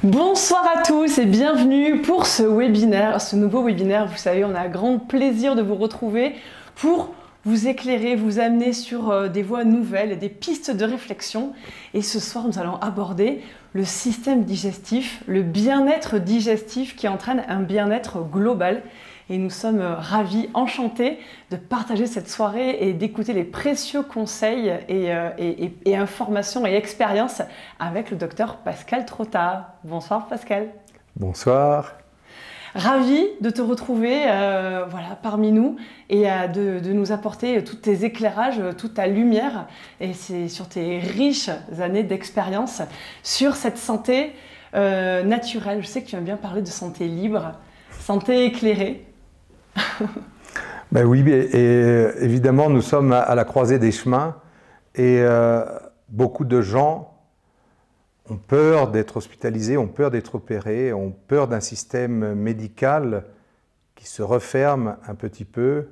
Bonsoir à tous et bienvenue pour ce webinaire, ce nouveau webinaire. Vous savez, on a grand plaisir de vous retrouver pour vous éclairer, vous amener sur des voies nouvelles et des pistes de réflexion. Et ce soir, nous allons aborder le système digestif, le bien-être digestif qui entraîne un bien-être global. Et nous sommes ravis, enchantés de partager cette soirée et d'écouter les précieux conseils et informations et expériences avec le docteur Pascal Trotta. Bonsoir Pascal. Bonsoir. Ravi de te retrouver voilà, parmi nous et de nous apporter tous tes éclairages, toute ta lumière et sur tes riches années d'expérience sur cette santé naturelle. Je sais que tu aimes bien parler de santé libre, santé éclairée. Ben oui, et évidemment, nous sommes à la croisée des chemins et beaucoup de gens ont peur d'être hospitalisés, ont peur d'être opérés, ont peur d'un système médical qui se referme un petit peu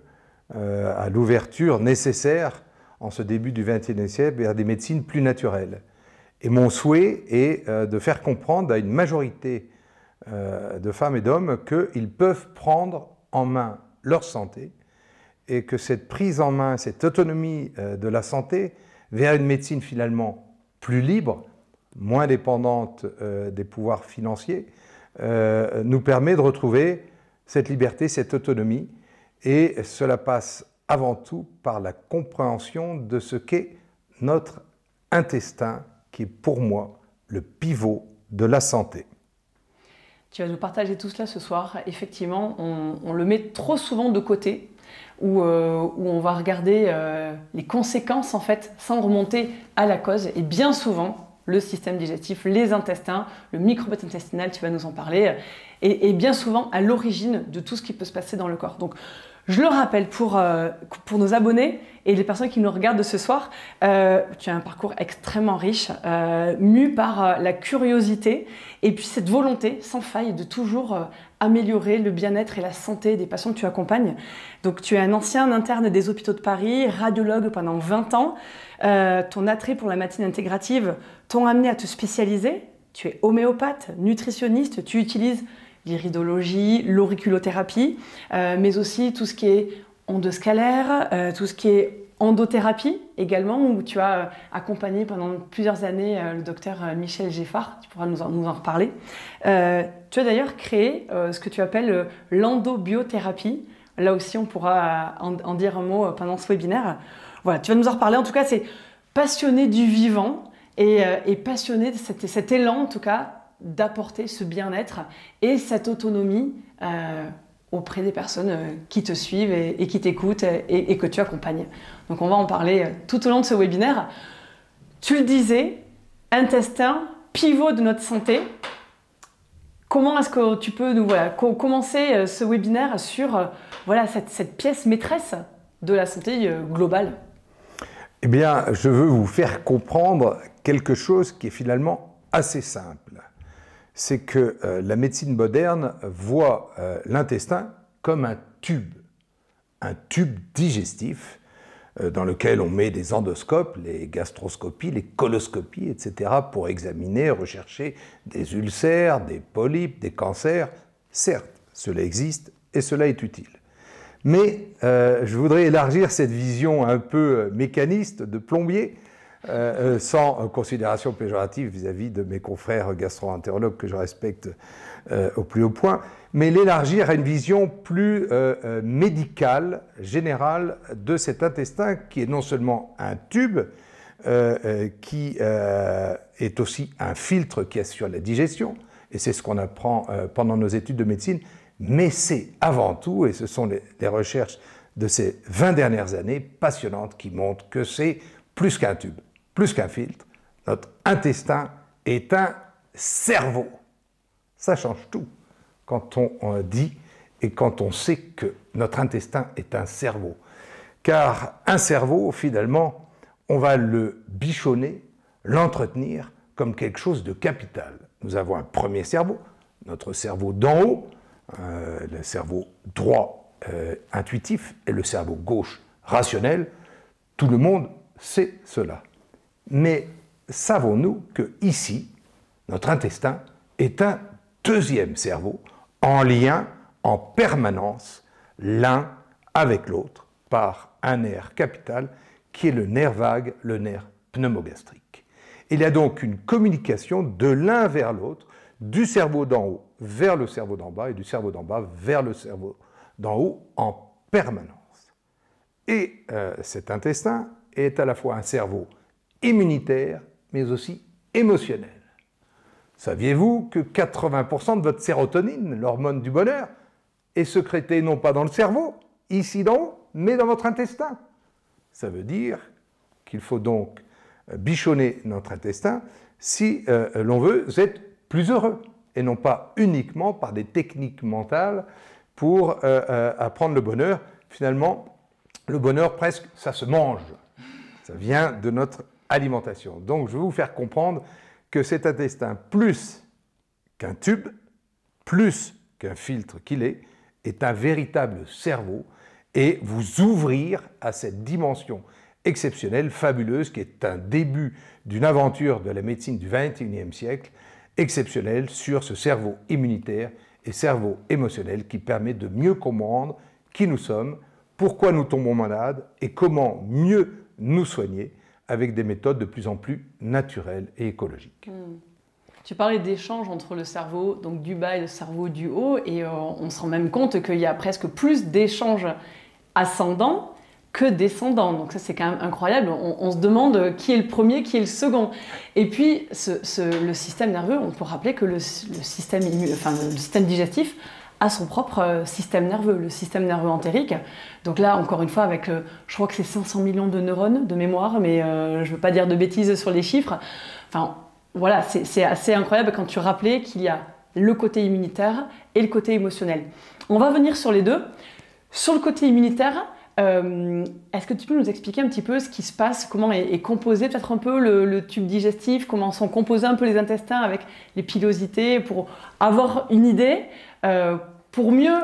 à l'ouverture nécessaire en ce début du XXIe siècle vers des médecines plus naturelles. Et mon souhait est de faire comprendre à une majorité de femmes et d'hommes qu'ils peuvent prendre en main leur santé et que cette prise en main, cette autonomie de la santé vers une médecine finalement plus libre, moins dépendante des pouvoirs financiers, nous permet de retrouver cette liberté, cette autonomie, et cela passe avant tout par la compréhension de ce qu'est notre intestin, qui est pour moi le pivot de la santé. Tu vas nous partager tout cela ce soir. Effectivement, on le met trop souvent de côté, où on va regarder les conséquences en fait, sans remonter à la cause. Et bien souvent, le système digestif, les intestins, le microbiote intestinal, tu vas nous en parler, est bien souvent à l'origine de tout ce qui peut se passer dans le corps. Donc, je le rappelle pour nos abonnés et les personnes qui nous regardent ce soir, tu as un parcours extrêmement riche, mu par la curiosité et puis cette volonté sans faille de toujours améliorer le bien-être et la santé des patients que tu accompagnes. Donc tu es un ancien interne des hôpitaux de Paris, radiologue pendant 20 ans. Ton attrait pour la médecine intégrative t'ont amené à te spécialiser. Tu es homéopathe, nutritionniste, tu utilises l'iridologie, l'auriculothérapie, mais aussi tout ce qui est ondes scalaires, tout ce qui est endothérapie également, où tu as accompagné pendant plusieurs années le docteur Michel Geffard, tu pourras nous en reparler. Tu as d'ailleurs créé ce que tu appelles l'endobiothérapie. Là aussi, on pourra en dire un mot pendant ce webinaire. Voilà, tu vas nous en reparler. En tout cas, c'est passionné du vivant et passionné de cet élan, en tout cas, d'apporter ce bien-être et cette autonomie auprès des personnes qui te suivent et qui t'écoutent et que tu accompagnes. Donc on va en parler tout au long de ce webinaire. Tu le disais, intestin, pivot de notre santé. Comment est-ce que tu peux nous commencer ce webinaire sur cette pièce maîtresse de la santé globale? Eh bien, je veux vous faire comprendre quelque chose qui est finalement assez simple. C'est que la médecine moderne voit l'intestin comme un tube digestif dans lequel on met des endoscopes, les gastroscopies, les coloscopies, etc. pour examiner, rechercher des ulcères, des polypes, des cancers. Certes, cela existe et cela est utile. Mais je voudrais élargir cette vision un peu mécaniste de plombier, sans considération péjorative vis-à-vis de mes confrères gastro-entérologues que je respecte au plus haut point, mais l'élargir à une vision plus médicale, générale de cet intestin qui est non seulement un tube, qui est aussi un filtre qui assure la digestion, et c'est ce qu'on apprend pendant nos études de médecine, mais c'est avant tout, et ce sont les recherches de ces 20 dernières années passionnantes qui montrent que c'est plus qu'un tube, plus qu'un filtre. Notre intestin est un cerveau. Ça change tout quand on dit et quand on sait que notre intestin est un cerveau. Car un cerveau, finalement, on va le bichonner, l'entretenir comme quelque chose de capital. Nous avons un premier cerveau, notre cerveau d'en haut, le cerveau droit intuitif et le cerveau gauche rationnel. Tout le monde sait cela. Mais savons-nous que ici, notre intestin est un deuxième cerveau en lien en permanence l'un avec l'autre par un nerf capital qui est le nerf vague, le nerf pneumogastrique. Il y a donc une communication de l'un vers l'autre, du cerveau d'en haut vers le cerveau d'en bas et du cerveau d'en bas vers le cerveau d'en haut en permanence. Et cet intestin est à la fois un cerveau immunitaire mais aussi émotionnel. Saviez-vous que 80% de votre sérotonine, l'hormone du bonheur, est sécrétée non pas dans le cerveau, ici d'en haut, mais dans votre intestin? Ça veut dire qu'il faut donc bichonner notre intestin si l'on veut être plus heureux, et non pas uniquement par des techniques mentales pour apprendre le bonheur. Finalement, le bonheur, presque, ça se mange. Ça vient de notre alimentation. Donc, je vais vous faire comprendre que cet intestin, plus qu'un tube, plus qu'un filtre qu'il est un véritable cerveau et vous ouvrir à cette dimension exceptionnelle, fabuleuse, qui est un début d'une aventure de la médecine du XXIe siècle, exceptionnelle sur ce cerveau immunitaire et cerveau émotionnel qui permet de mieux comprendre qui nous sommes, pourquoi nous tombons malades et comment mieux nous soigner avec des méthodes de plus en plus naturelles et écologiques. Tu parlais d'échanges entre le cerveau donc du bas et le cerveau du haut, et on se rend même compte qu'il y a presque plus d'échanges ascendants que descendants. Donc ça, c'est quand même incroyable. On se demande qui est le premier, qui est le second. Et puis, le système nerveux, on peut rappeler que le système digestif a son propre système nerveux, le système nerveux entérique. Donc là, encore une fois, avec, je crois que c'est 500 millions de neurones de mémoire, mais je ne veux pas dire de bêtises sur les chiffres. Enfin, voilà, c'est assez incroyable quand tu rappelais qu'il y a le côté immunitaire et le côté émotionnel. On va venir sur les deux. Sur le côté immunitaire, est-ce que tu peux nous expliquer un petit peu ce qui se passe, comment est composé peut-être un peu le tube digestif, comment sont composés un peu les intestins avec les pilosités, pour avoir une idée, pour mieux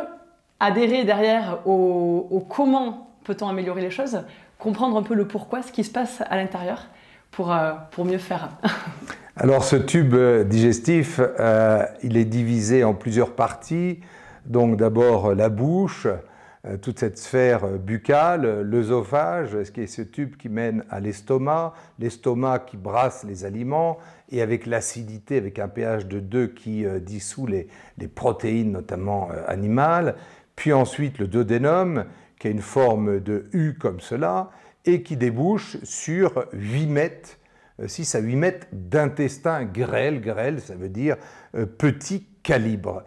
adhérer derrière au comment peut-on améliorer les choses, comprendre un peu le pourquoi, ce qui se passe à l'intérieur pour mieux faire. Alors ce tube digestif, il est divisé en plusieurs parties. Donc d'abord la bouche, toute cette sphère buccale, l'œsophage, ce qui est ce tube qui mène à l'estomac qui brasse les aliments, et avec l'acidité, avec un pH de 2 qui dissout les protéines, notamment animales. Puis ensuite le duodénum, qui a une forme de U comme cela, et qui débouche sur 8 mètres, 6 à 8 mètres d'intestin grêle. Grêle, ça veut dire petit calibre.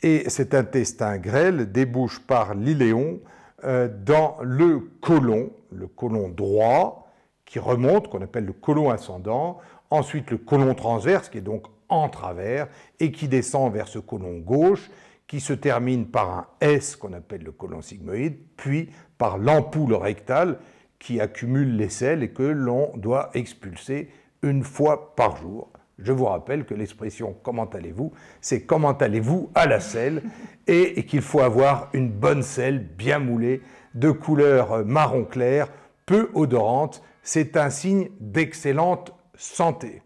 Et cet intestin grêle débouche par l'iléon dans le côlon droit, qui remonte, qu'on appelle le côlon ascendant, ensuite le côlon transverse, qui est donc en travers, et qui descend vers ce côlon gauche, qui se termine par un S, qu'on appelle le côlon sigmoïde, puis par l'ampoule rectale, qui accumule les selles et que l'on doit expulser une fois par jour. Je vous rappelle que l'expression « comment allez-vous » c'est « comment allez-vous à la selle » et qu'il faut avoir une bonne selle bien moulée, de couleur marron clair, peu odorante. C'est un signe d'excellente santé.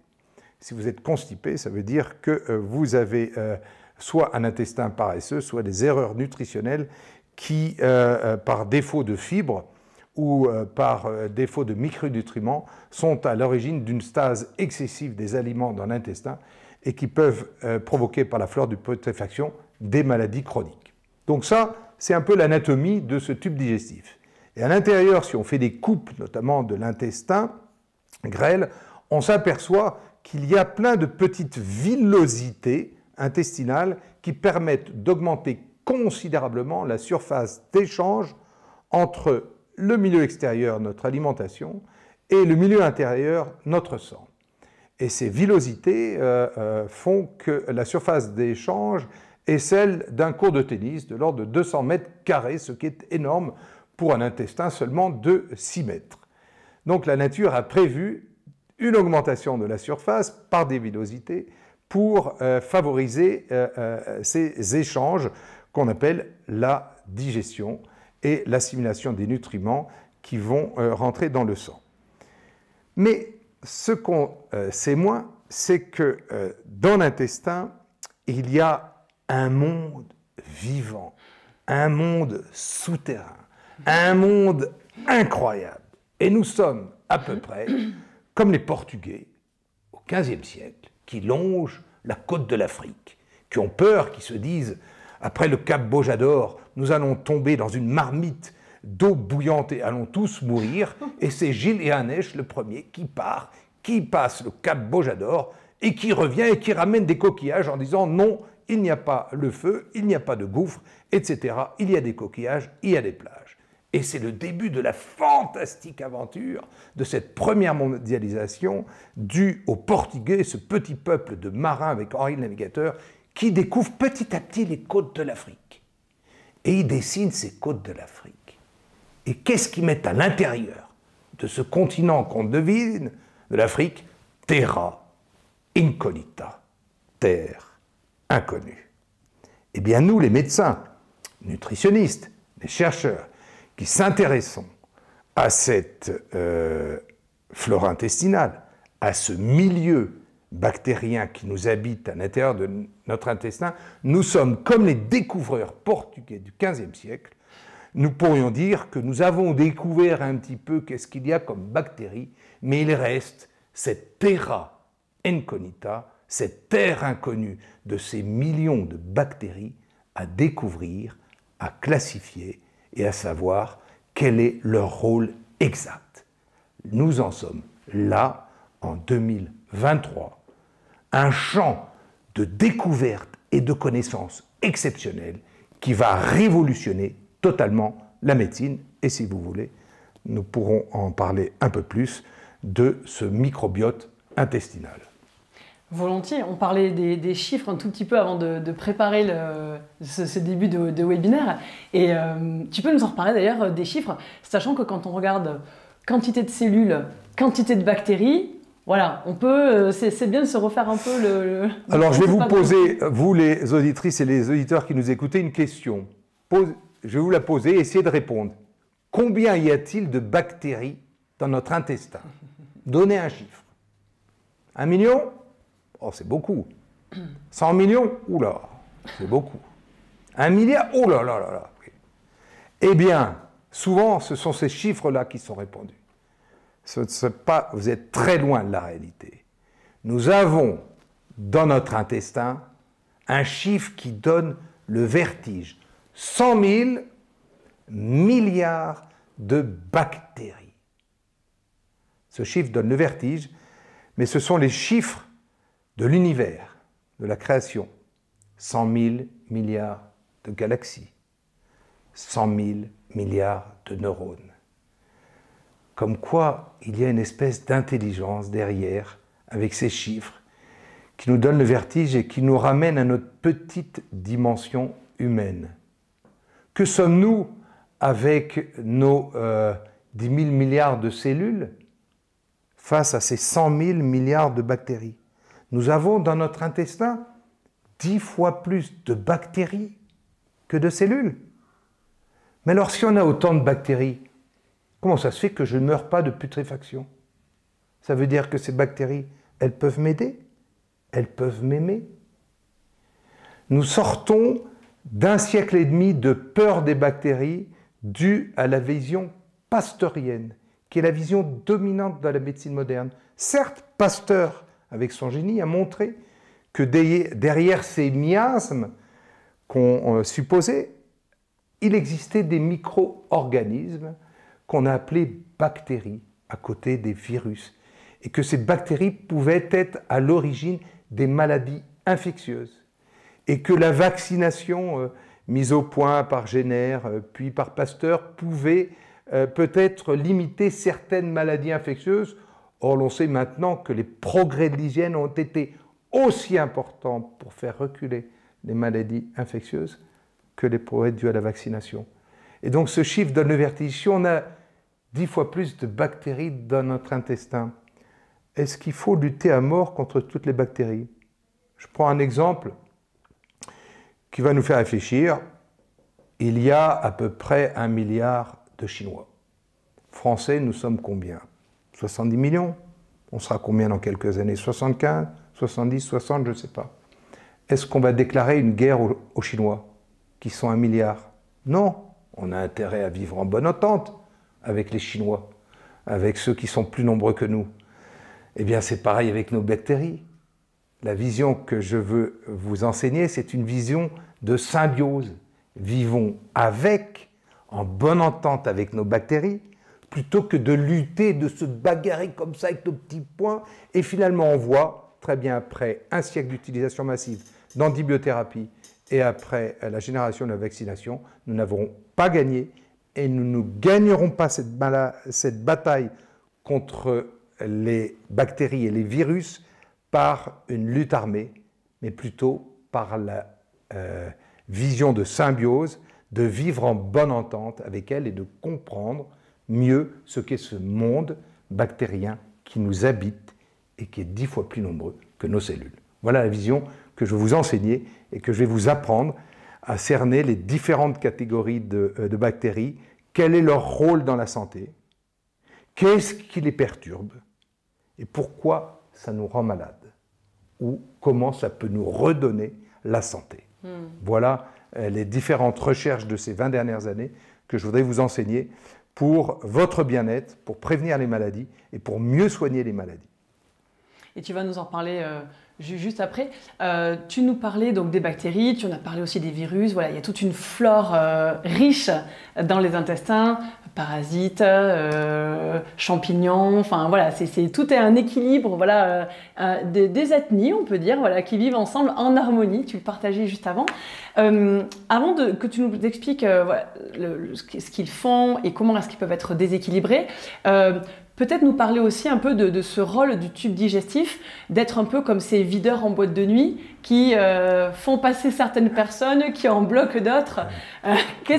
Si vous êtes constipé, ça veut dire que vous avez soit un intestin paresseux, soit des erreurs nutritionnelles qui, par défaut de fibres, ou par défaut de micronutriments, sont à l'origine d'une stase excessive des aliments dans l'intestin et qui peuvent provoquer par la flore de putréfaction des maladies chroniques. Donc ça, c'est un peu l'anatomie de ce tube digestif. Et à l'intérieur, si on fait des coupes, notamment de l'intestin grêle, on s'aperçoit qu'il y a plein de petites villosités intestinales qui permettent d'augmenter considérablement la surface d'échange entre le milieu extérieur, notre alimentation, et le milieu intérieur, notre sang. Et ces villosités font que la surface d'échange est celle d'un court de tennis de l'ordre de 200 mètres carrés, ce qui est énorme pour un intestin seulement de 6 mètres. Donc la nature a prévu une augmentation de la surface par des villosités pour favoriser ces échanges qu'on appelle la digestion et l'assimilation des nutriments qui vont rentrer dans le sang. Mais ce qu'on sait moins, c'est que dans l'intestin, il y a un monde vivant, un monde souterrain, un monde incroyable. Et nous sommes à peu près comme les Portugais au XVe siècle qui longent la côte de l'Afrique, qui ont peur, qui se disent après le cap Bojador, nous allons tomber dans une marmite d'eau bouillante et allons tous mourir. Et c'est Gilles et Hanèche, le premier, qui part, qui passe le cap Bojador et qui revient et qui ramène des coquillages en disant non, il n'y a pas le feu, il n'y a pas de gouffre, etc. Il y a des coquillages, il y a des plages. Et c'est le début de la fantastique aventure de cette première mondialisation due aux Portugais, ce petit peuple de marins avec Henri le Navigateur, qui découvre petit à petit les côtes de l'Afrique. Et il dessine ces côtes de l'Afrique. Et qu'est-ce qu'ils mettent à l'intérieur de ce continent qu'on devine, de l'Afrique? Terra incognita, terre inconnue. Eh bien nous, les médecins, nutritionnistes, les chercheurs, qui s'intéressons à cette flore intestinale, à ce milieu bactérien qui nous habite à l'intérieur de notre intestin, nous sommes comme les découvreurs portugais du XVe siècle. Nous pourrions dire que nous avons découvert un petit peu qu'est-ce qu'il y a comme bactéries, mais il reste cette terra incognita, cette terre inconnue de ces millions de bactéries à découvrir, à classifier et à savoir quel est leur rôle exact. Nous en sommes là, en 2023, un champ de découverte et de connaissances exceptionnelles qui va révolutionner totalement la médecine. Et si vous voulez, nous pourrons en parler un peu plus de ce microbiote intestinal. Volontiers. On parlait des chiffres un tout petit peu avant de préparer ce début de webinaire. Et tu peux nous en reparler d'ailleurs des chiffres, sachant que quand on regarde quantité de cellules, quantité de bactéries, voilà, on peut, c'est bien de se refaire un peu le Alors je vais vous poser, vous les auditrices et les auditeurs qui nous écoutez, une question. Je vais vous la poser et essayer de répondre. Combien y a-t-il de bactéries dans notre intestin? Donnez un chiffre. 1 million? Oh, c'est beaucoup. 100 millions? Oula, c'est beaucoup. 1 milliard? Oh là là là là. Eh bien, souvent, ce sont ces chiffres-là qui sont répandus. Vous êtes très loin de la réalité. Nous avons dans notre intestin un chiffre qui donne le vertige. 100 000 milliards de bactéries. Ce chiffre donne le vertige, mais ce sont les chiffres de l'univers, de la création. 100 000 milliards de galaxies, 100 000 milliards de neurones. Comme quoi, il y a une espèce d'intelligence derrière, avec ces chiffres, qui nous donne le vertige et qui nous ramène à notre petite dimension humaine. Que sommes-nous avec nos 10 000 milliards de cellules face à ces 100 000 milliards de bactéries? Nous avons dans notre intestin 10 fois plus de bactéries que de cellules. Mais alors si on a autant de bactéries, comment ça se fait que je ne meurs pas de putréfaction? Ça veut dire que ces bactéries, elles peuvent m'aider, elles peuvent m'aimer. Nous sortons d'1 siècle et demi de peur des bactéries due à la vision pasteurienne, qui est la vision dominante de la médecine moderne. Certes, Pasteur, avec son génie, a montré que derrière ces miasmes qu'on supposait, il existait des micro-organismes qu'on a appelés bactéries, à côté des virus, et que ces bactéries pouvaient être à l'origine des maladies infectieuses, et que la vaccination mise au point par Jenner, puis par Pasteur, pouvait peut-être limiter certaines maladies infectieuses. Or, l'on sait maintenant que les progrès de l'hygiène ont été aussi importants pour faire reculer les maladies infectieuses que les progrès dus à la vaccination. Et donc, ce chiffre donne le vertige. Si on a 10 fois plus de bactéries dans notre intestin, est-ce qu'il faut lutter à mort contre toutes les bactéries? Je prends un exemple qui va nous faire réfléchir. Il y a à peu près 1 milliard de Chinois. Français, nous sommes combien? 70 millions. On sera combien dans quelques années? 75, 70, 60, je ne sais pas. Est-ce qu'on va déclarer une guerre aux Chinois, qui sont 1 milliard? Non, on a intérêt à vivre en bonne entente avec les Chinois, avec ceux qui sont plus nombreux que nous. Eh bien, c'est pareil avec nos bactéries. La vision que je veux vous enseigner, c'est une vision de symbiose. Vivons avec, en bonne entente avec nos bactéries, plutôt que de lutter, de se bagarrer comme ça avec nos petits poings. Et finalement, on voit, très bien après un siècle d'utilisation massive d'antibiothérapie et après la génération de la vaccination, nous n'avons pas gagné et nous ne gagnerons pas cette bataille contre les bactéries et les virus par une lutte armée, mais plutôt par la vision de symbiose, de vivre en bonne entente avec elle et de comprendre mieux ce qu'est ce monde bactérien qui nous habite et qui est 10 fois plus nombreux que nos cellules. Voilà la vision que je vais vous enseigner et que je vais vous apprendre à cerner les différentes catégories de bactéries, quel est leur rôle dans la santé, qu'est-ce qui les perturbe et pourquoi ça nous rend malades ou comment ça peut nous redonner la santé. Voilà les différentes recherches de ces 20 dernières années que je voudrais vous enseigner pour votre bien-être, pour prévenir les maladies et pour mieux soigner les maladies. Et tu vas nous en parler juste après. Tu nous parlais donc des bactéries, tu en as parlé aussi des virus. Voilà, il y a toute une flore riche dans les intestins, parasites, champignons. Enfin voilà, tout est un équilibre. Voilà, des ethnies, on peut dire, voilà, qui vivent ensemble en harmonie. Tu le partageais juste avant. Avant que tu nous expliques voilà, ce qu'ils font et comment est-ce qu'ils peuvent être déséquilibrés. Peut-être nous parler aussi un peu de ce rôle du tube digestif, d'être un peu comme ces videurs en boîte de nuit qui font passer certaines personnes, qui en bloquent d'autres.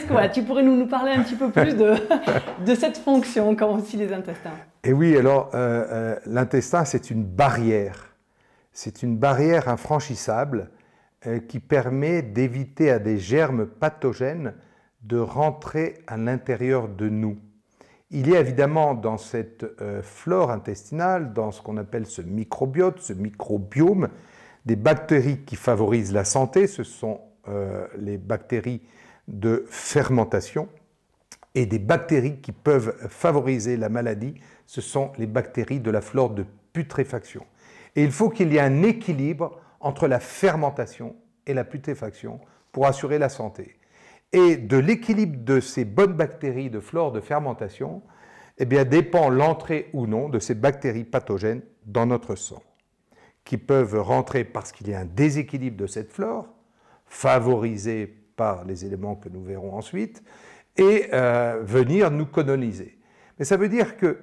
Voilà, tu pourrais nous parler un petit peu plus de cette fonction, comme aussi les intestins. Et oui, alors l'intestin, c'est une barrière. C'est une barrière infranchissable qui permet d'éviter à des germes pathogènes de rentrer à l'intérieur de nous. Il y a évidemment dans cette flore intestinale, dans ce qu'on appelle ce microbiote, ce microbiome, des bactéries qui favorisent la santé. Ce sont les bactéries de fermentation. Et des bactéries qui peuvent favoriser la maladie, ce sont les bactéries de la flore de putréfaction. Et il faut qu'il y ait un équilibre entre la fermentation et la putréfaction pour assurer la santé. Et de l'équilibre de ces bonnes bactéries de flore de fermentation, eh bien, dépend l'entrée ou non de ces bactéries pathogènes dans notre sang, qui peuvent rentrer parce qu'il y a un déséquilibre de cette flore, favorisé par les éléments que nous verrons ensuite, et venir nous coloniser. Mais ça veut dire que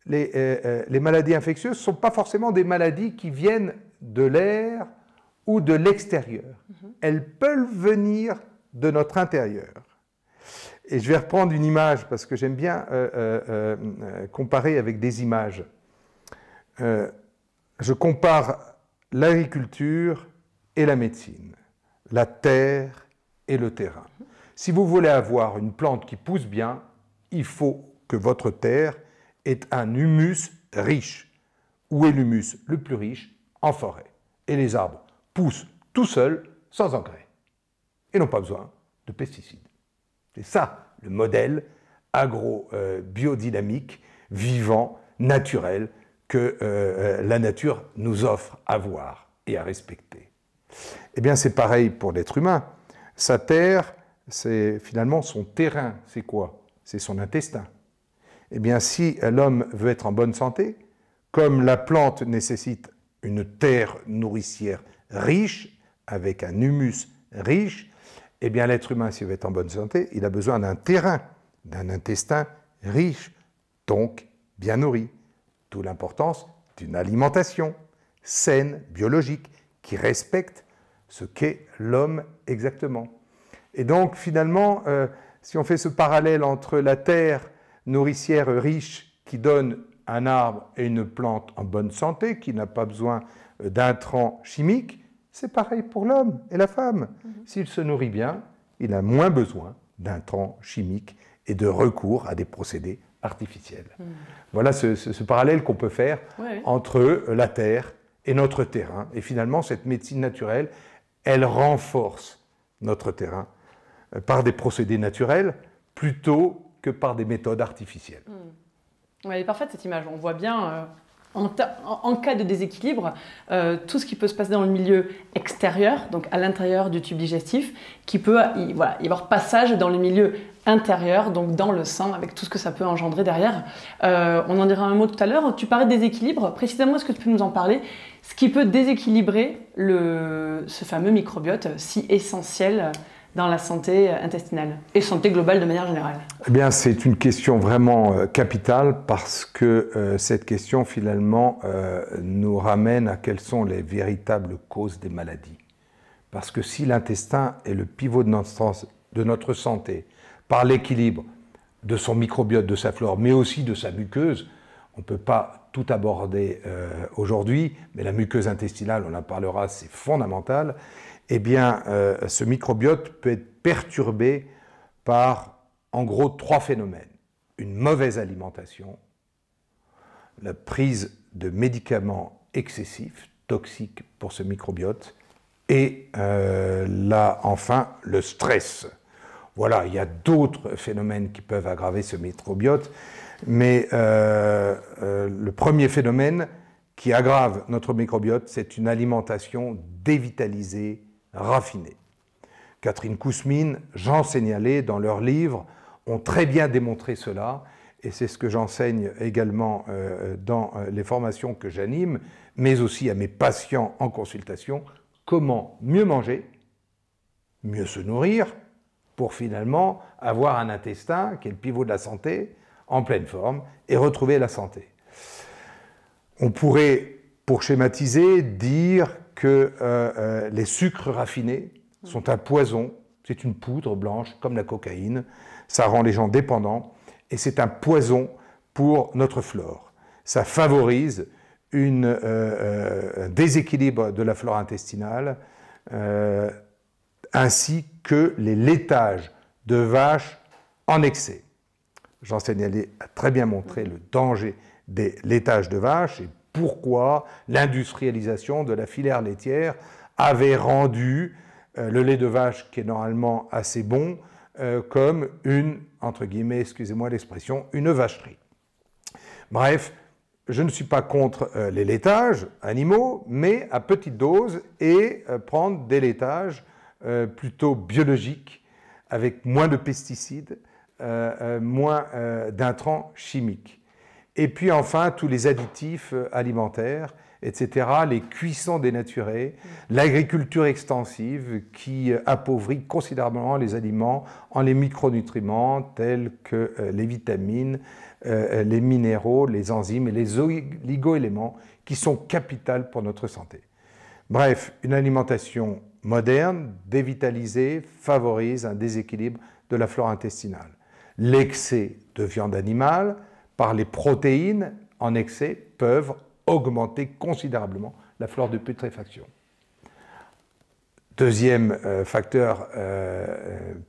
les maladies infectieuses ne sont pas forcément des maladies qui viennent de l'air ou de l'extérieur. Elles peuvent venir de notre intérieur. Et je vais reprendre une image parce que j'aime bien comparer avec des images. Je compare l'agriculture et la médecine, la terre et le terrain. Si vous voulez avoir une plante qui pousse bien, il faut que votre terre ait un humus riche. Où est l'humus le plus riche? En forêt. Et les arbres poussent tout seuls, sans engrais. Et n'ont pas besoin de pesticides. C'est ça le modèle agro-biodynamique, vivant, naturel, que la nature nous offre à voir et à respecter. Eh bien, c'est pareil pour l'être humain. Sa terre, c'est finalement son terrain. C'est quoi? C'est son intestin. Eh bien, si l'homme veut être en bonne santé, comme la plante nécessite une terre nourricière riche, avec un humus riche, eh bien, l'être humain, s'il veut être en bonne santé, il a besoin d'un terrain, d'un intestin riche, donc bien nourri. D'où l'importance d'une alimentation saine, biologique, qui respecte ce qu'est l'homme exactement. Et donc, finalement, si on fait ce parallèle entre la terre nourricière riche qui donne un arbre et une plante en bonne santé, qui n'a pas besoin d'intrants chimiques, c'est pareil pour l'homme et la femme. S'il se nourrit bien, il a moins besoin d'intrants chimiques et de recours à des procédés artificiels. Voilà ce parallèle qu'on peut faire entre la terre et notre terrain. Et finalement, cette médecine naturelle, elle renforce notre terrain par des procédés naturels plutôt que par des méthodes artificielles. Elle est parfaite cette image, on voit bien en cas de déséquilibre tout ce qui peut se passer dans le milieu extérieur, donc à l'intérieur du tube digestif, qui peut y avoir passage dans le milieu intérieur, donc dans le sang, avec tout ce que ça peut engendrer derrière. On en dira un mot tout à l'heure. Tu parlais de déséquilibre, précisément, est-ce que tu peux nous en parler? Ce qui peut déséquilibrer ce fameux microbiote si essentiel dans la santé intestinale et santé globale de manière générale? Eh bien, c'est une question vraiment capitale parce que cette question, finalement, nous ramène à quelles sont les véritables causes des maladies. Parce que si l'intestin est le pivot de notre santé, par l'équilibre de son microbiote, de sa flore, mais aussi de sa muqueuse, on ne peut pas tout aborder aujourd'hui, mais la muqueuse intestinale, on en parlera, c'est fondamental. Eh bien, ce microbiote peut être perturbé par, en gros, 3 phénomènes. Une mauvaise alimentation, la prise de médicaments excessifs, toxiques pour ce microbiote, et là, enfin, le stress. Voilà, il y a d'autres phénomènes qui peuvent aggraver ce microbiote, mais le premier phénomène qui aggrave notre microbiote, c'est une alimentation dévitalisée, raffinée. Catherine Kousmine, Jean Seignalé, dans leurs livres, ont très bien démontré cela, et c'est ce que j'enseigne également dans les formations que j'anime, mais aussi à mes patients en consultation, comment mieux manger, mieux se nourrir, pour finalement avoir un intestin, qui est le pivot de la santé, en pleine forme, et retrouver la santé. On pourrait, pour schématiser, dire que les sucres raffinés sont un poison, c'est une poudre blanche, comme la cocaïne, ça rend les gens dépendants, et c'est un poison pour notre flore. Ça favorise un déséquilibre de la flore intestinale, ainsi que les laitages de vaches en excès. Jean Seignalé a très bien montré le danger des laitages de vaches et pourquoi l'industrialisation de la filière laitière avait rendu le lait de vache, qui est normalement assez bon, comme une, entre guillemets, excusez-moi l'expression, une vacherie. Bref, je ne suis pas contre les laitages animaux, mais à petite dose et prendre des laitages plutôt biologiques, avec moins de pesticides, moins d'intrants chimiques. Et puis enfin, tous les additifs alimentaires, etc., les cuissons dénaturées, l'agriculture extensive qui appauvrit considérablement les aliments en les micronutriments tels que les vitamines, les minéraux, les enzymes et les oligo-éléments qui sont capitales pour notre santé. Bref, une alimentation moderne, dévitalisée, favorise un déséquilibre de la flore intestinale. L'excès de viande animale, par les protéines en excès, peuvent augmenter considérablement la flore de putréfaction. Deuxième facteur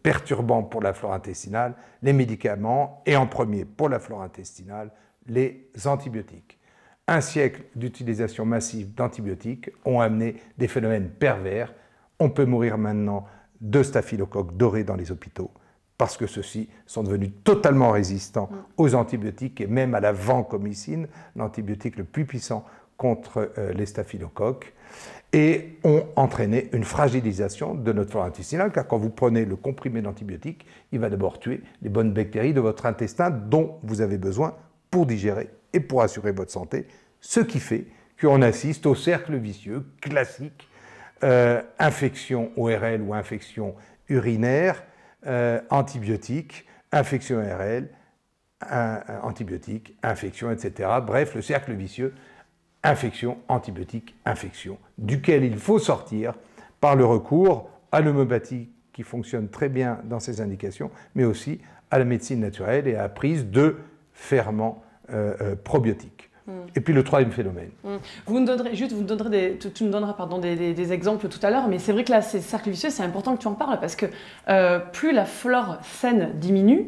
perturbant pour la flore intestinale, les médicaments, et en premier pour la flore intestinale, les antibiotiques. Un siècle d'utilisation massive d'antibiotiques ont amené des phénomènes pervers. On peut mourir maintenant de staphylocoques dorés dans les hôpitaux parce que ceux-ci sont devenus totalement résistants aux antibiotiques et même à la vancomycine, l'antibiotique le plus puissant contre les staphylocoques, et ont entraîné une fragilisation de notre flore intestinale, car quand vous prenez le comprimé d'antibiotiques, il va d'abord tuer les bonnes bactéries de votre intestin dont vous avez besoin pour digérer et pour assurer votre santé, ce qui fait qu'on assiste au cercle vicieux classique, infection ORL ou infection urinaire, antibiotiques, infection ORL, antibiotiques, infection, etc. Bref, le cercle vicieux, infection, antibiotique, infection, duquel il faut sortir par le recours à l'homéopathie qui fonctionne très bien dans ces indications, mais aussi à la médecine naturelle et à la prise de ferments probiotiques. Et puis le troisième phénomène. Tu nous donneras des exemples tout à l'heure, mais c'est vrai que là, ces cercles vicieux, c'est important que tu en parles parce que plus la flore saine diminue,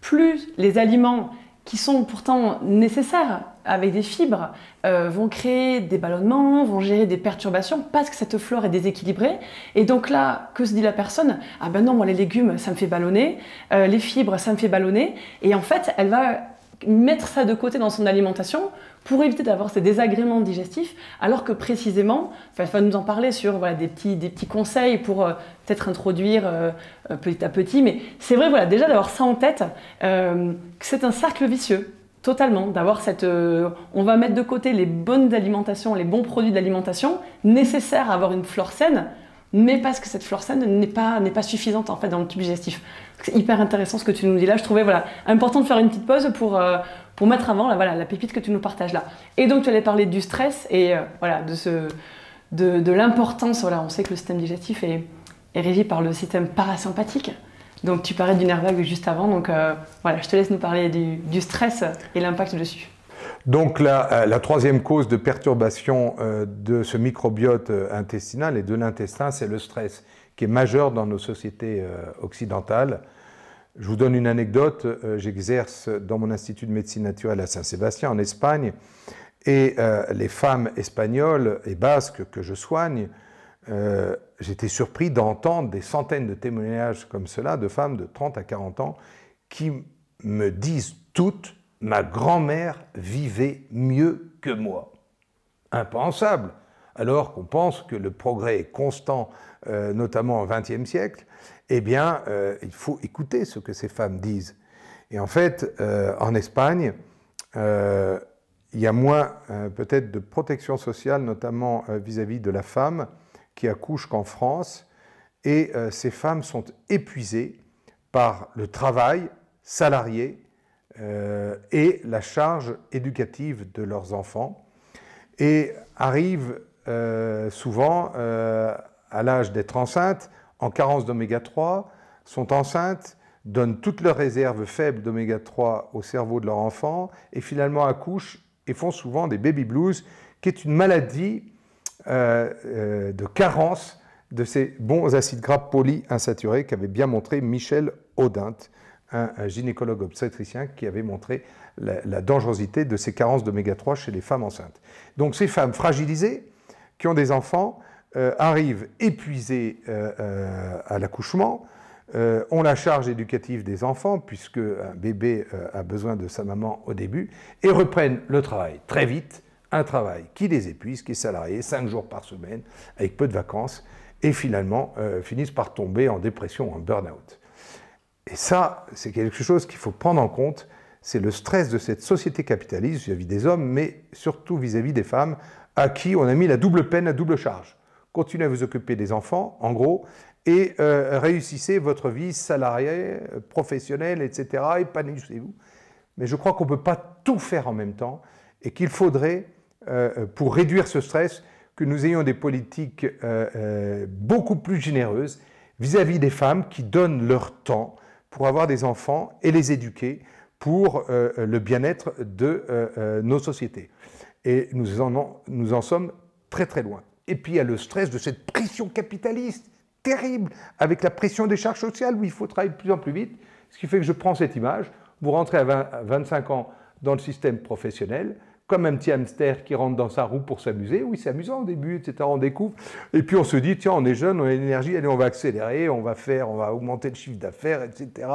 plus les aliments qui sont pourtant nécessaires avec des fibres, vont créer des ballonnements, vont gérer des perturbations parce que cette flore est déséquilibrée. Et donc là, que se dit la personne? Ah ben non, moi les légumes, ça me fait ballonner, les fibres, ça me fait ballonner. Et en fait, elle va mettre ça de côté dans son alimentation pour éviter d'avoir ces désagréments digestifs, alors que précisément, elle va nous en parler sur voilà, des petits conseils pour peut-être introduire petit à petit. Mais c'est vrai, voilà, déjà d'avoir ça en tête, que c'est un cercle vicieux, totalement, d'avoir cette... on va mettre de côté les bonnes alimentations, les bons produits d'alimentation nécessaires à avoir une flore saine, mais parce que cette flore saine n'est pas suffisante en fait, dans le tube digestif. C'est hyper intéressant ce que tu nous dis là. Je trouvais voilà, important de faire une petite pause pour mettre avant voilà, la pépite que tu nous partages là. Et donc tu allais parler du stress et voilà, de l'importance. Voilà, on sait que le système digestif est régi par le système parasympathique. Donc tu parlais du nerf vague juste avant. Donc voilà, je te laisse nous parler du stress et l'impact dessus. Donc la troisième cause de perturbation de ce microbiote intestinal et de l'intestin, c'est le stress, qui est majeur dans nos sociétés occidentales. Je vous donne une anecdote. J'exerce dans mon institut de médecine naturelle à Saint-Sébastien, en Espagne, et les femmes espagnoles et basques que je soigne, j'étais surpris d'entendre des centaines de témoignages comme cela de femmes de 30 à 40 ans qui me disent toutes: ma grand-mère vivait mieux que moi. Impensable, alors qu'on pense que le progrès est constant, notamment au XXe siècle. Eh bien, il faut écouter ce que ces femmes disent. Et en fait, en Espagne, il y a moins peut-être de protection sociale, notamment vis-à-vis de la femme qui accouche qu'en France. Et ces femmes sont épuisées par le travail salarié, et la charge éducative de leurs enfants, et arrivent souvent à l'âge d'être enceintes, en carence d'oméga 3, sont enceintes, donnent toutes leurs réserves faibles d'oméga 3 au cerveau de leur enfant, et finalement accouchent et font souvent des baby blues, qui est une maladie de carence de ces bons acides gras polyinsaturés qu'avait bien montré Michel Audin, un gynécologue obstétricien qui avait montré la dangerosité de ces carences d'oméga 3 chez les femmes enceintes. Donc ces femmes fragilisées, qui ont des enfants, arrivent épuisées à l'accouchement, ont la charge éducative des enfants, puisque un bébé a besoin de sa maman au début, et reprennent le travail très vite, un travail qui les épuise, qui est salarié, 5 jours par semaine, avec peu de vacances, et finalement finissent par tomber en dépression, en burn-out. Et ça, c'est quelque chose qu'il faut prendre en compte, c'est le stress de cette société capitaliste vis-à-vis des hommes, mais surtout vis-à-vis des femmes, à qui on a mis la double peine, la double charge. Continuez à vous occuper des enfants, en gros, et réussissez votre vie salariée, professionnelle, etc., épanouissez-vous. Mais je crois qu'on ne peut pas tout faire en même temps, et qu'il faudrait, pour réduire ce stress, que nous ayons des politiques beaucoup plus généreuses vis-à-vis des femmes qui donnent leur temps pour avoir des enfants et les éduquer pour le bien-être de nos sociétés. Et nous en sommes très très loin. Et puis il y a le stress de cette pression capitaliste terrible, avec la pression des charges sociales où il faut travailler de plus en plus vite, ce qui fait que je prends cette image, vous rentrez à 25 ans dans le système professionnel, comme un petit hamster qui rentre dans sa roue pour s'amuser. Oui, c'est amusant au début, etc. On découvre. Et puis on se dit, tiens, on est jeune, on a l'énergie, allez, on va accélérer, on va augmenter le chiffre d'affaires, etc.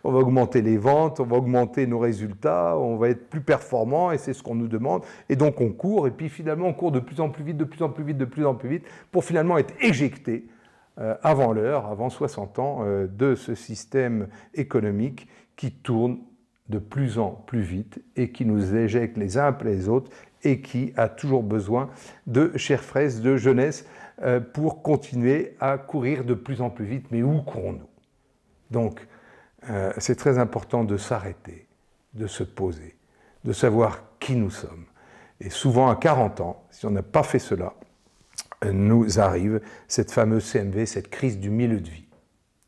On va augmenter les ventes, on va augmenter nos résultats, on va être plus performant, et c'est ce qu'on nous demande. Et donc on court, et puis finalement on court de plus en plus vite, de plus en plus vite, de plus en plus vite, pour finalement être éjecté avant l'heure, avant 60 ans, de ce système économique qui tourne de plus en plus vite et qui nous éjecte les uns après les autres et qui a toujours besoin de chair fraîche, de jeunesse pour continuer à courir de plus en plus vite. Mais où courons-nous? Donc, c'est très important de s'arrêter, de se poser, de savoir qui nous sommes. Et souvent, à 40 ans, si on n'a pas fait cela, nous arrive cette fameuse CMV, cette crise du milieu de vie.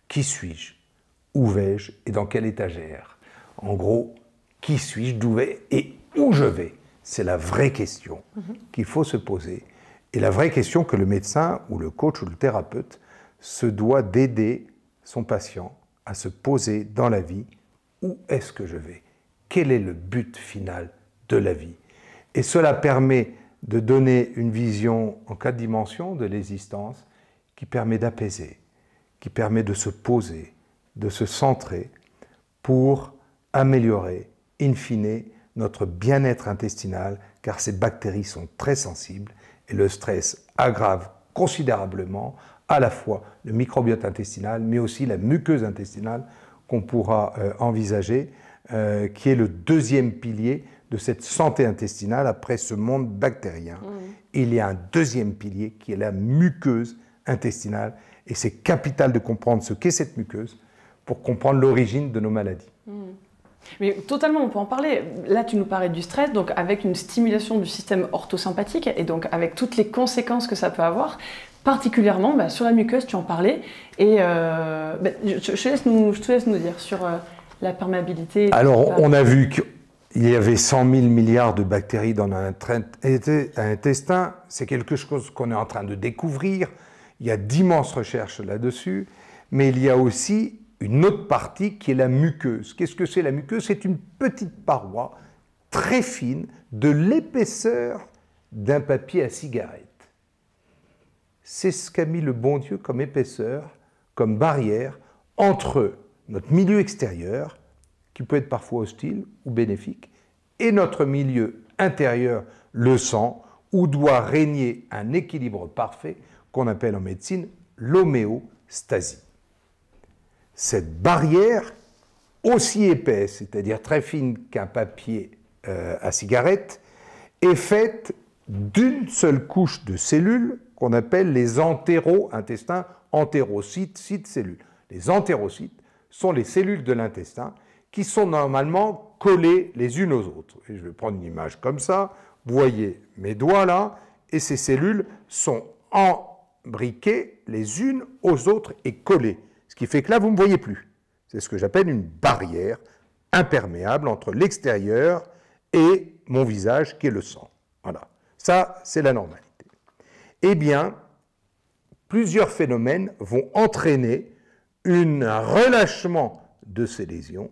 Qui suis-je? Où vais-je? Et dans quelle étagère? En gros, qui suis-je, d'où vais et où je vais? C'est la vraie question qu'il faut se poser. Et la vraie question que le médecin ou le coach ou le thérapeute se doit d'aider son patient à se poser dans la vie. Où est-ce que je vais? quel est le but final de la vie. Et cela permet de donner une vision en 4 dimensions de l'existence qui permet d'apaiser, qui permet de se poser, de se centrer pour améliorer, in fine, notre bien-être intestinal, car ces bactéries sont très sensibles et le stress aggrave considérablement à la fois le microbiote intestinal, mais aussi la muqueuse intestinale qu'on pourra envisager, qui est le 2e pilier de cette santé intestinale après ce monde bactérien. Il y a un 2e pilier qui est la muqueuse intestinale, et c'est capital de comprendre ce qu'est cette muqueuse pour comprendre l'origine de nos maladies. Mais totalement, on peut en parler. Là, tu nous parlais du stress, donc avec une stimulation du système orthosympathique, et donc avec toutes les conséquences que ça peut avoir, particulièrement sur la muqueuse, tu en parlais, et je te laisse nous dire sur la perméabilité. Alors, on a vu qu'il y avait 100 000 milliards de bactéries dans un intestin. C'est quelque chose qu'on est en train de découvrir. Il y a d'immenses recherches là-dessus, mais il y a aussi une autre partie qui est la muqueuse. Qu'est-ce que c'est la muqueuse? C'est une petite paroi très fine de l'épaisseur d'un papier à cigarette. C'est ce qu'a mis le bon Dieu comme épaisseur, comme barrière entre notre milieu extérieur, qui peut être parfois hostile ou bénéfique, et notre milieu intérieur, le sang, où doit régner un équilibre parfait qu'on appelle en médecine l'homéostasie. Cette barrière, aussi épaisse, c'est-à-dire très fine qu'un papier à cigarette, est faite d'une seule couche de cellules qu'on appelle les entéro-intestins, entérocytes, cellules. Les entérocytes sont les cellules de l'intestin qui sont normalement collées les unes aux autres. Et je vais prendre une image comme ça. Vous voyez mes doigts là, et ces cellules sont embriquées les unes aux autres et collées. Ce qui fait que là, vous ne me voyez plus. C'est ce que j'appelle une barrière imperméable entre l'extérieur et mon visage, qui est le sang. Voilà. Ça, c'est la normalité. Eh bien, plusieurs phénomènes vont entraîner un relâchement de ces lésions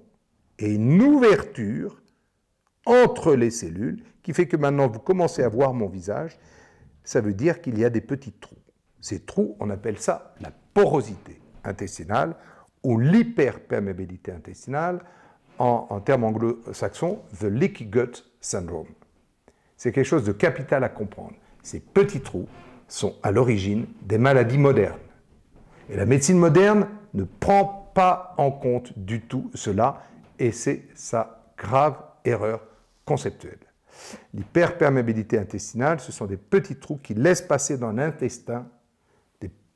et une ouverture entre les cellules qui fait que maintenant, vous commencez à voir mon visage. Ça veut dire qu'il y a des petits trous. Ces trous, on appelle ça la porosité intestinale ou l'hyperperméabilité intestinale, en termes anglo-saxons, the leaky gut syndrome. C'est quelque chose de capital à comprendre. Ces petits trous sont à l'origine des maladies modernes. Et la médecine moderne ne prend pas en compte du tout cela, et c'est sa grave erreur conceptuelle. L'hyperperméabilité intestinale, ce sont des petits trous qui laissent passer dans l'intestin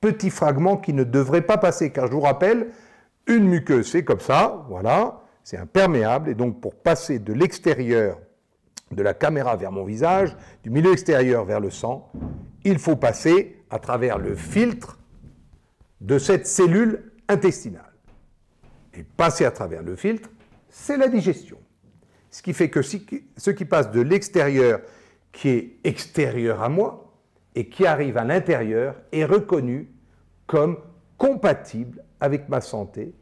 petits fragments qui ne devraient pas passer, car je vous rappelle, une muqueuse, c'est comme ça, voilà, c'est imperméable, et donc pour passer de l'extérieur de la caméra vers mon visage, du milieu extérieur vers le sang, il faut passer à travers le filtre de cette cellule intestinale. Et passer à travers le filtre, c'est la digestion. Ce qui fait que ce qui passe de l'extérieur, qui est extérieur à moi, et qui arrive à l'intérieur, est reconnu comme compatible avec ma santé,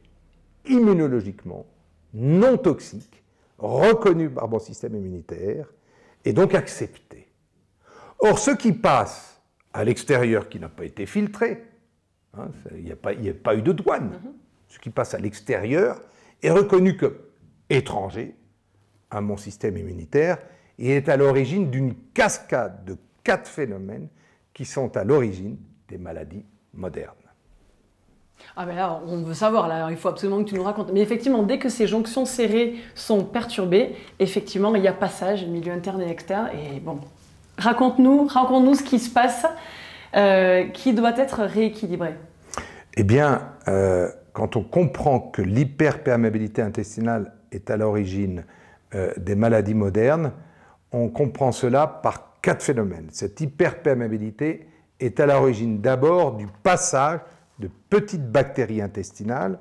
immunologiquement, non toxique, reconnu par mon système immunitaire, et donc accepté. Or, ce qui passe à l'extérieur, qui n'a pas été filtré, il n'y a pas eu de douane, ce qui passe à l'extérieur est reconnu comme étranger à mon système immunitaire et est à l'origine d'une cascade de 4 phénomènes qui sont à l'origine des maladies modernes. Ah ben là, on veut savoir, là, il faut absolument que tu nous racontes. Mais effectivement, dès que ces jonctions serrées sont perturbées, effectivement, il y a passage, milieu interne et externe. Et bon, raconte-nous ce qui se passe, qui doit être rééquilibré. Eh bien, quand on comprend que l'hyperperméabilité intestinale est à l'origine des maladies modernes, on comprend cela par 4 phénomènes. Cette hyperperméabilité est à l'origine d'abord du passage de petites bactéries intestinales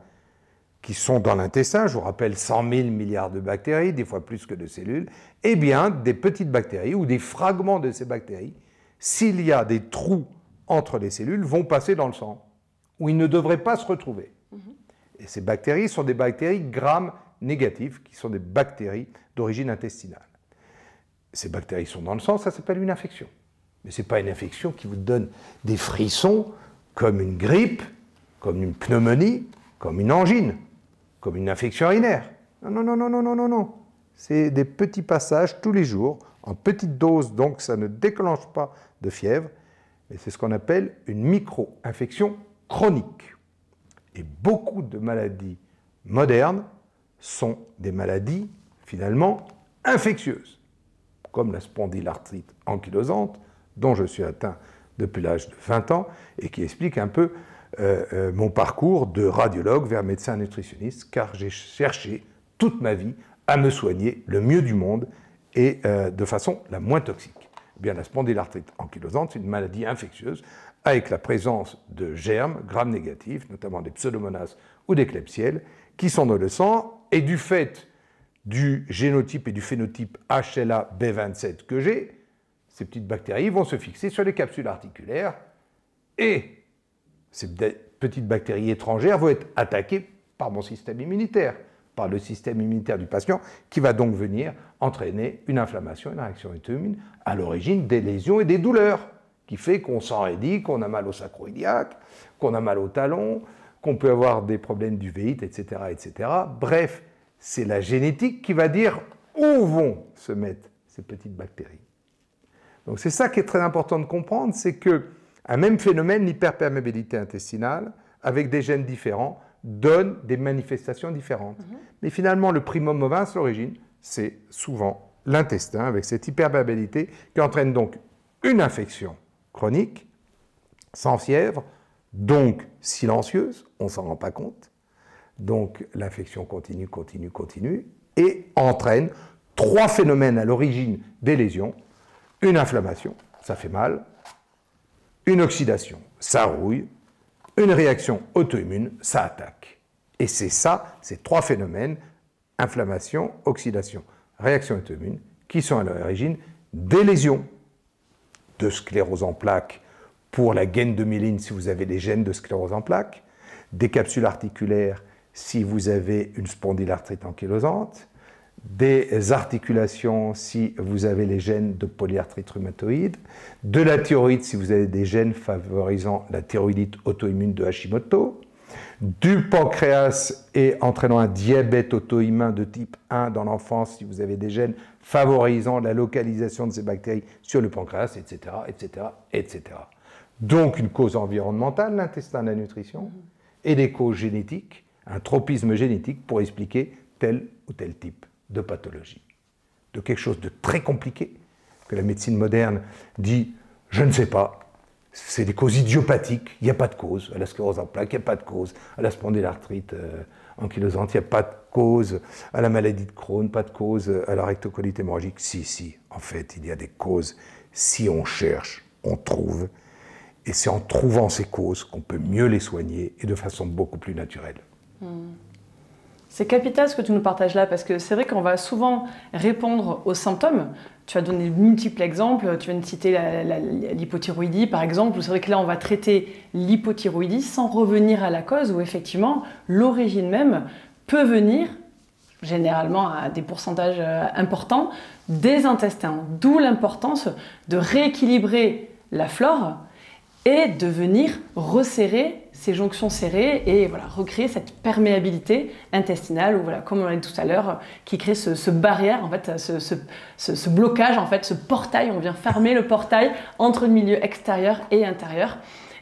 qui sont dans l'intestin, je vous rappelle 100 000 milliards de bactéries, des fois plus que de cellules, eh bien des petites bactéries ou des fragments de ces bactéries, s'il y a des trous entre les cellules, vont passer dans le sang, où ils ne devraient pas se retrouver. Et ces bactéries sont des bactéries Gram négatives qui sont des bactéries d'origine intestinale. Ces bactéries sont dans le sang, ça s'appelle une infection. Mais ce n'est pas une infection qui vous donne des frissons comme une grippe, comme une pneumonie, comme une angine, comme une infection urinaire. Non, non, non, non, non, non, non, non. C'est des petits passages tous les jours, en petite dose, donc ça ne déclenche pas de fièvre. Et c'est ce qu'on appelle une micro-infection chronique. Et beaucoup de maladies modernes sont des maladies, finalement, infectieuses, comme la spondylarthrite ankylosante, dont je suis atteint depuis l'âge de 20 ans, et qui explique un peu mon parcours de radiologue vers médecin nutritionniste, car j'ai cherché toute ma vie à me soigner le mieux du monde et de façon la moins toxique. Eh bien, la spondylarthrite ankylosante, c'est une maladie infectieuse avec la présence de germes gram-négatifs, notamment des pseudomonas ou des klebsielles, qui sont dans le sang, et du fait du génotype et du phénotype HLA-B27 que j'ai, ces petites bactéries vont se fixer sur les capsules articulaires et ces petites bactéries étrangères vont être attaquées par mon système immunitaire, par le système immunitaire du patient, qui va donc venir entraîner une inflammation, une réaction auto-immune, à l'origine des lésions et des douleurs, qui fait qu'on s'enraidit, qu'on a mal au sacro-iliaque, qu'on a mal au talon, qu'on peut avoir des problèmes d'uvéite, etc., etc. Bref, c'est la génétique qui va dire où vont se mettre ces petites bactéries. Donc c'est ça qui est très important de comprendre, c'est qu'un même phénomène, l'hyperperméabilité intestinale, avec des gènes différents, donne des manifestations différentes. Mais finalement, le primum movens, l'origine, c'est souvent l'intestin, avec cette hyperperméabilité qui entraîne donc une infection chronique, sans fièvre, donc silencieuse, on ne s'en rend pas compte. Donc l'infection continue, continue, continue, et entraîne 3 phénomènes à l'origine des lésions. Une inflammation, ça fait mal. Une oxydation, ça rouille. Une réaction auto-immune, ça attaque. Et c'est ça, ces 3 phénomènes, inflammation, oxydation, réaction auto-immune, qui sont à l'origine des lésions de sclérose en plaques pour la gaine de myéline si vous avez des gènes de sclérose en plaques, des capsules articulaires si vous avez une spondylarthrite ankylosante, des articulations si vous avez les gènes de polyarthrite rhumatoïde, de la thyroïde si vous avez des gènes favorisant la thyroïdite auto-immune de Hashimoto, du pancréas et entraînant un diabète auto-immun de type 1 dans l'enfance si vous avez des gènes favorisant la localisation de ces bactéries sur le pancréas, etc., etc., etc. Donc une cause environnementale, l'intestin, la nutrition, et des causes génétiques, un tropisme génétique pour expliquer tel ou tel type de pathologie, de quelque chose de très compliqué, que la médecine moderne dit « je ne sais pas ». C'est des causes idiopathiques, il n'y a pas de cause. À la sclérose en plaques, il n'y a pas de cause. À la spondylarthrite ankylosante, il n'y a pas de cause. À la maladie de Crohn, pas de cause. À la rectocolite hémorragique, si, en fait, il y a des causes. Si on cherche, on trouve. Et c'est en trouvant ces causes qu'on peut mieux les soigner et de façon beaucoup plus naturelle. C'est capital ce que tu nous partages là, parce que c'est vrai qu'on va souvent répondre aux symptômes. Tu as donné de multiples exemples, tu viens de citer l'hypothyroïdie par exemple, c'est vrai que là on va traiter l'hypothyroïdie sans revenir à la cause, où effectivement l'origine même peut venir, généralement à des pourcentages importants, des intestins. D'où l'importance de rééquilibrer la flore et de venir resserrer ces jonctions serrées et voilà, recréer cette perméabilité intestinale, ou voilà, comme on l'a dit tout à l'heure, qui crée ce barrière, en fait, ce blocage, en fait, ce portail. On vient fermer le portail entre le milieu extérieur et intérieur.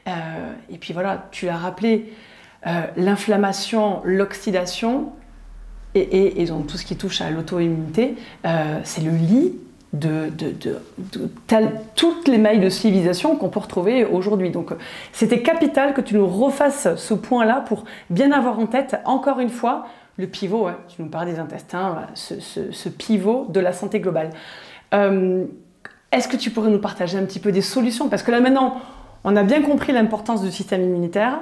Et puis voilà, tu l'as rappelé, l'inflammation, l'oxydation et donc tout ce qui touche à l'auto-immunité, c'est le lit de toutes les mailles de civilisation qu'on peut retrouver aujourd'hui. Donc c'était capital que tu nous refasses ce point-là pour bien avoir en tête, encore une fois, le pivot, hein, tu nous parlais des intestins, voilà, ce pivot de la santé globale. Est-ce que tu pourrais nous partager un petit peu des solutions? Parce que là maintenant, on a bien compris l'importance du système immunitaire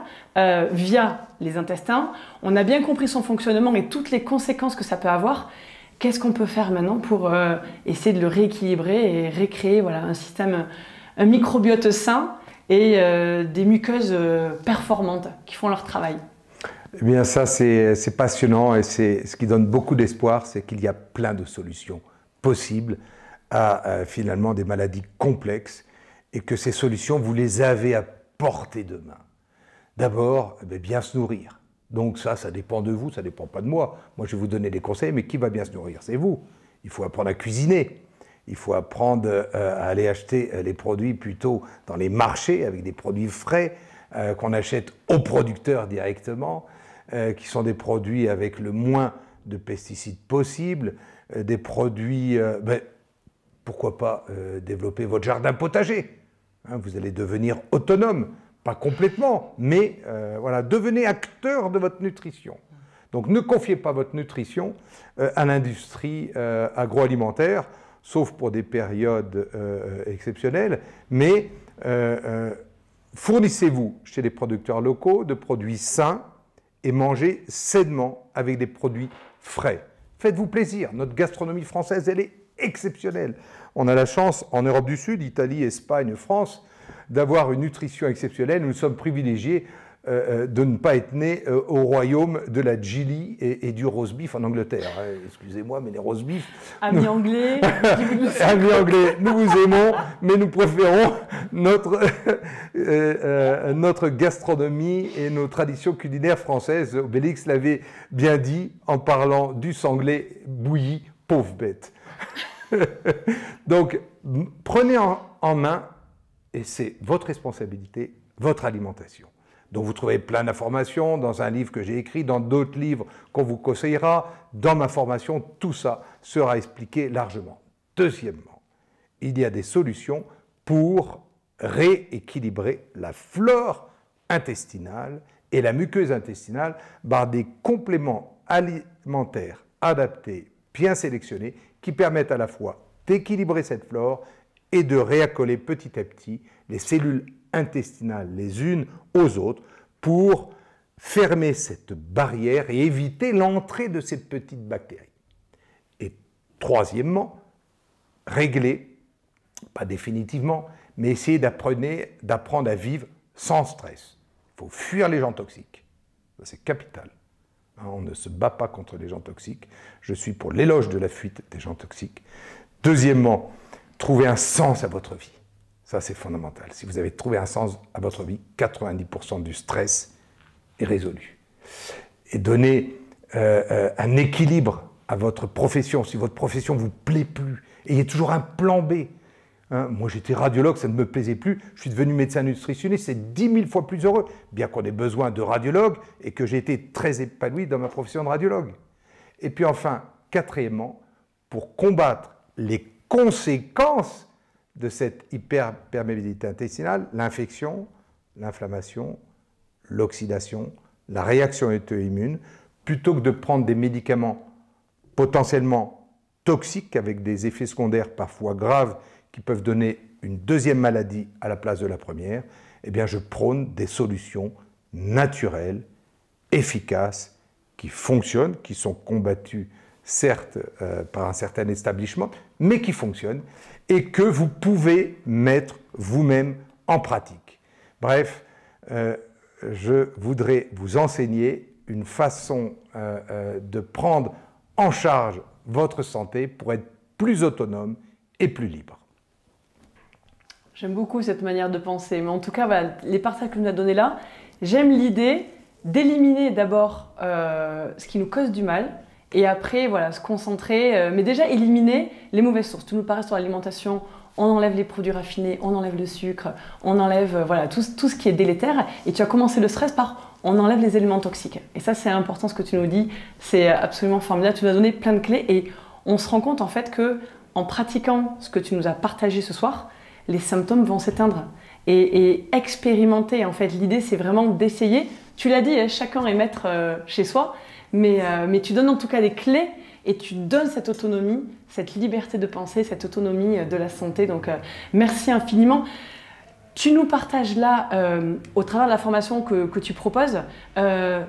via les intestins, on a bien compris son fonctionnement et toutes les conséquences que ça peut avoir. Qu'est-ce qu'on peut faire maintenant pour essayer de le rééquilibrer et recréer voilà, un système, un microbiote sain et des muqueuses performantes qui font leur travail? Eh bien ça, c'est passionnant et c'est ce qui donne beaucoup d'espoir, c'est qu'il y a plein de solutions possibles à finalement des maladies complexes et que ces solutions, vous les avez à portée de main. D'abord, bien se nourrir. Donc ça dépend de vous, ça ne dépend pas de moi. Moi, je vais vous donner des conseils, mais qui va bien se nourrir? C'est vous. Il faut apprendre à cuisiner. Il faut apprendre à aller acheter les produits plutôt dans les marchés avec des produits frais qu'on achète aux producteurs directement, qui sont des produits avec le moins de pesticides possible, des produits, pourquoi pas développer votre jardin potager. Vous allez devenir autonome, pas complètement, mais voilà, devenez acteur de votre nutrition. Donc ne confiez pas votre nutrition à l'industrie agroalimentaire, sauf pour des périodes exceptionnelles, mais fournissez-vous chez les producteurs locaux de produits sains et mangez sainement avec des produits frais. Faites-vous plaisir, notre gastronomie française, elle est exceptionnelle. On a la chance, en Europe du Sud, Italie, Espagne, France, d'avoir une nutrition exceptionnelle. Nous sommes privilégiés de ne pas être nés au royaume de la Gilly et du roast beef en Angleterre. Excusez-moi, mais les roast beef... Amis anglais, amis anglais, nous vous aimons, mais nous préférons notre gastronomie et nos traditions culinaires françaises. Obélix l'avait bien dit en parlant du sanglais bouilli, pauvre bête. Donc, prenez en main, et c'est votre responsabilité, votre alimentation. Donc vous trouvez plein d'informations dans un livre que j'ai écrit, dans d'autres livres qu'on vous conseillera, dans ma formation, tout ça sera expliqué largement. Deuxièmement, il y a des solutions pour rééquilibrer la flore intestinale et la muqueuse intestinale par des compléments alimentaires adaptés, bien sélectionnés, qui permettent à la fois d'équilibrer cette flore et de réaccoler petit à petit les cellules intestinales les unes aux autres pour fermer cette barrière et éviter l'entrée de ces petites bactéries. Et troisièmement, régler, pas définitivement, mais essayer d'apprendre à vivre sans stress. Il faut fuir les gens toxiques. C'est capital. On ne se bat pas contre les gens toxiques. Je suis pour l'éloge de la fuite des gens toxiques. Deuxièmement, trouver un sens à votre vie. Ça, c'est fondamental. Si vous avez trouvé un sens à votre vie, 90% du stress est résolu. Et donner un équilibre à votre profession. Si votre profession ne vous plaît plus, ayez toujours un plan B. Moi, j'étais radiologue, ça ne me plaisait plus. Je suis devenu médecin nutritionniste, c'est 10 000 fois plus heureux. Bien qu'on ait besoin de radiologues et que j'ai été très épanoui dans ma profession de radiologue. Et puis enfin, quatrièmement, pour combattre les conséquences de cette hyperperméabilité intestinale, l'infection, l'inflammation, l'oxydation, la réaction auto-immune, plutôt que de prendre des médicaments potentiellement toxiques avec des effets secondaires parfois graves qui peuvent donner une deuxième maladie à la place de la première, eh bien je prône des solutions naturelles, efficaces, qui fonctionnent, qui sont combattues certes par un certain establishment, mais qui fonctionnent et que vous pouvez mettre vous-même en pratique. Bref, je voudrais vous enseigner une façon de prendre en charge votre santé pour être plus autonome et plus libre. J'aime beaucoup cette manière de penser, mais en tout cas, voilà, les partages que tu nous as donnés là, j'aime l'idée d'éliminer d'abord ce qui nous cause du mal, et après, voilà, se concentrer, mais déjà éliminer les mauvaises sources. Tu nous parlais sur l'alimentation, on enlève les produits raffinés, on enlève le sucre, on enlève voilà, tout ce qui est délétère. Et tu as commencé le stress par on enlève les éléments toxiques. Et ça, c'est important ce que tu nous dis, c'est absolument formidable. Tu nous as donné plein de clés et on se rend compte en fait que en pratiquant ce que tu nous as partagé ce soir, les symptômes vont s'éteindre. Et expérimenter, en fait, l'idée, c'est vraiment d'essayer. Tu l'as dit, chacun est maître chez soi. Mais tu donnes en tout cas des clés et tu donnes cette autonomie, cette liberté de penser, cette autonomie de la santé. Donc, merci infiniment. Tu nous partages là, au travers de la formation que tu proposes,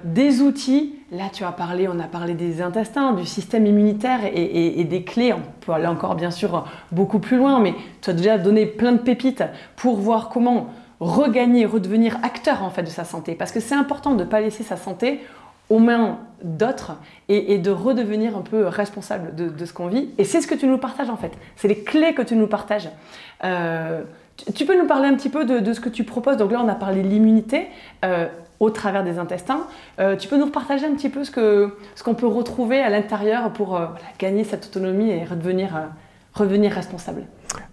des outils. Là, on a parlé des intestins, du système immunitaire et des clés. On peut aller encore bien sûr beaucoup plus loin, mais tu as déjà donné plein de pépites pour voir comment regagner, redevenir acteur en fait de sa santé. Parce que c'est important de ne pas laisser sa santé aux mains d'autres et de redevenir un peu responsable de ce qu'on vit. Et c'est ce que tu nous partages en fait. C'est les clés que tu nous partages. Tu peux nous parler un petit peu de ce que tu proposes? Donc là, on a parlé de l'immunité au travers des intestins. Tu peux nous partager un petit peu ce qu'on peut retrouver à l'intérieur pour voilà, gagner cette autonomie et redevenir responsable?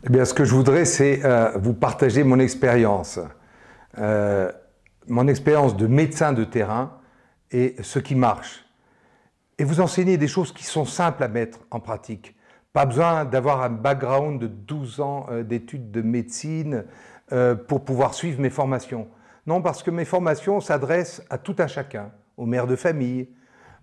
Eh bien, ce que je voudrais, c'est vous partager mon expérience. Mon expérience de médecin de terrain et ce qui marche. Et vous enseigner des choses qui sont simples à mettre en pratique. Pas besoin d'avoir un background de 12 ans d'études de médecine pour pouvoir suivre mes formations. Non, parce que mes formations s'adressent à tout un chacun, aux mères de famille,